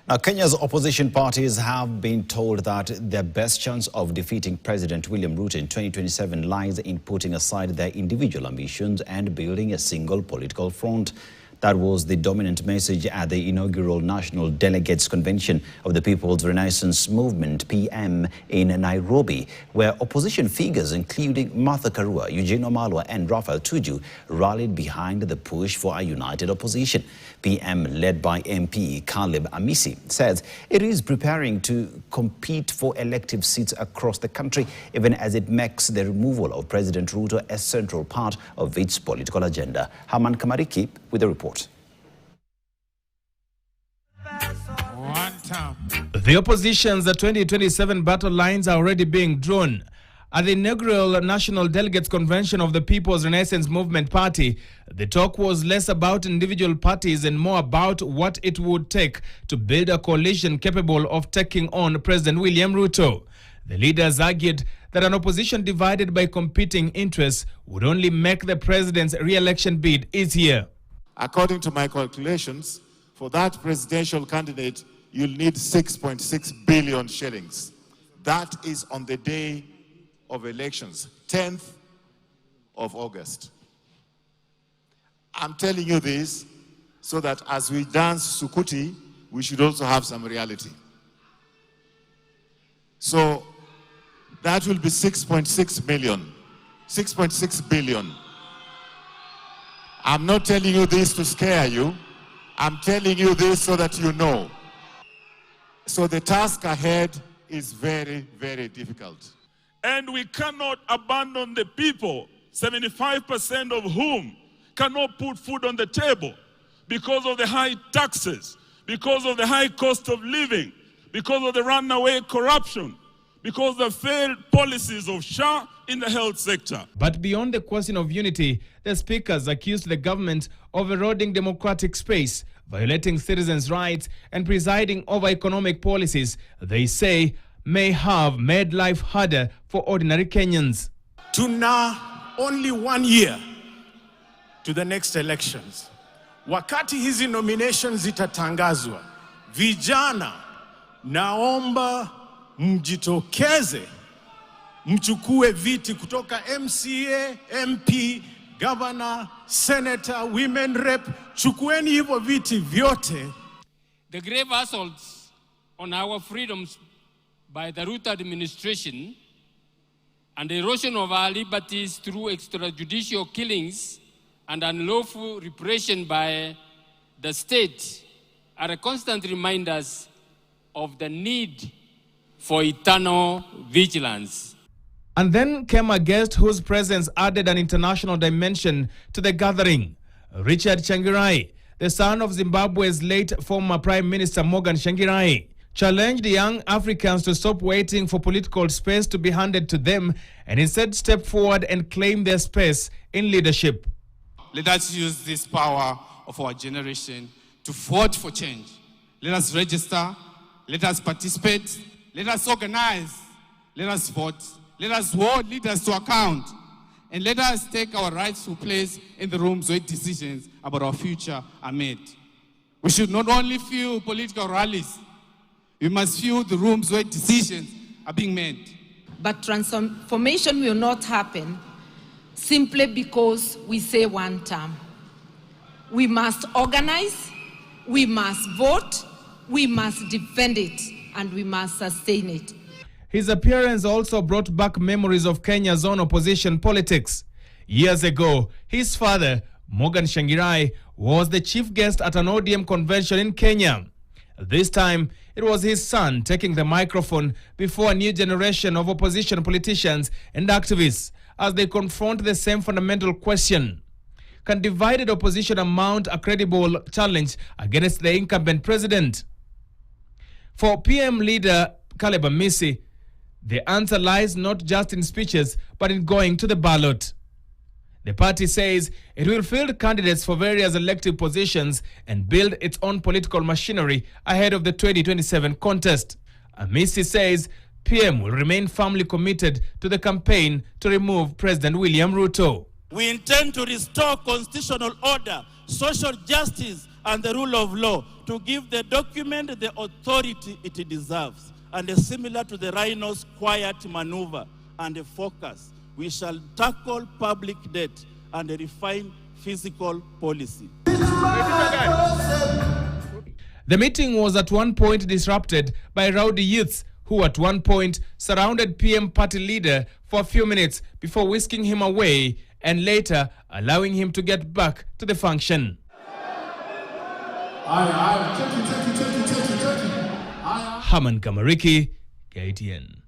Now, Kenya's opposition parties have been told that their best chance of defeating President William Ruto in 2027 lies in putting aside their individual ambitions and building a single political front. That was the dominant message at the inaugural National Delegates Convention of the People's Renaissance Movement, PM, in Nairobi, where opposition figures including Martha Karua, Eugene Wamalwa and Raphael Tuju rallied behind the push for a united opposition. PM, led by MP Caleb Amisi, says it is preparing to compete for elective seats across the country, even as it makes the removal of President Ruto a central part of its political agenda. Haman Kamariki with the report. The opposition's 2027 battle lines are already being drawn. At the inaugural National Delegates Convention of the People's Renaissance Movement Party, the talk was less about individual parties and more about what it would take to build a coalition capable of taking on President William Ruto. The leaders argued that an opposition divided by competing interests would only make the president's re-election bid easier. According to my calculations, for that presidential candidate, you'll need 6.6 billion shillings. That is on the day of elections, 10th of August. I'm telling you this so that as we dance Sukuti, we should also have some reality. So that will be 6.6 million, 6.6 billion. I'm not telling you this to scare you. I'm telling you this so that you know. So the task ahead is very, very difficult. And we cannot abandon the people, 75% of whom cannot put food on the table because of the high taxes, because of the high cost of living, because of the runaway corruption, because of the failed policies of SHA in the health sector. But beyond the question of unity, the speakers accused the government of eroding democratic space, violating citizens' rights, and presiding over economic policies they say may have made life harder for ordinary Kenyans. Tuna only 1 year to the next elections. Wakati hizi nominations zitatangazwa, vijana, naomba mjitokeze, mchukue viti kutoka MCA, MP, governor, senator, women rep, chukueni hivyo viti vyote. The grave assaults on our freedoms by the Ruto administration and the erosion of our liberties through extrajudicial killings and unlawful repression by the state are a constant reminders of the need for eternal vigilance. And then came a guest whose presence added an international dimension to the gathering. Richard Tsvangirai, the son of Zimbabwe's late former Prime Minister Morgan Tsvangirai, challenged young Africans to stop waiting for political space to be handed to them and instead step forward and claim their space in leadership. Let us use this power of our generation to vote for change. Let us register, let us participate, let us organize, let us vote, let us hold leaders to account, and let us take our rightful place in the rooms where decisions about our future are made. We should not only fuel political rallies, we must fuel the rooms where decisions are being made. But transformation will not happen simply because we say one term. We must organize, we must vote, we must defend it, and we must sustain it. His appearance also brought back memories of Kenya's own opposition politics. Years ago, his father, Morgan Tsvangirai, was the chief guest at an ODM convention in Kenya. This time, it was his son taking the microphone before a new generation of opposition politicians and activists as they confront the same fundamental question. Can divided opposition mount a credible challenge against the incumbent president? For PM leader Caleb Amisi, the answer lies not just in speeches, but in going to the ballot. The party says it will field candidates for various elective positions and build its own political machinery ahead of the 2027 contest. Amisi says PM will remain firmly committed to the campaign to remove President William Ruto. We intend to restore constitutional order, social justice, and the rule of law, to give the document the authority it deserves. And similar to the rhino's quiet maneuver and focus, we shall tackle public debt and refine fiscal policy. The meeting was at one point disrupted by rowdy youths who at one point surrounded PM party leader for a few minutes before whisking him away and later allowing him to get back to the function. Haman Kamariki, KTN.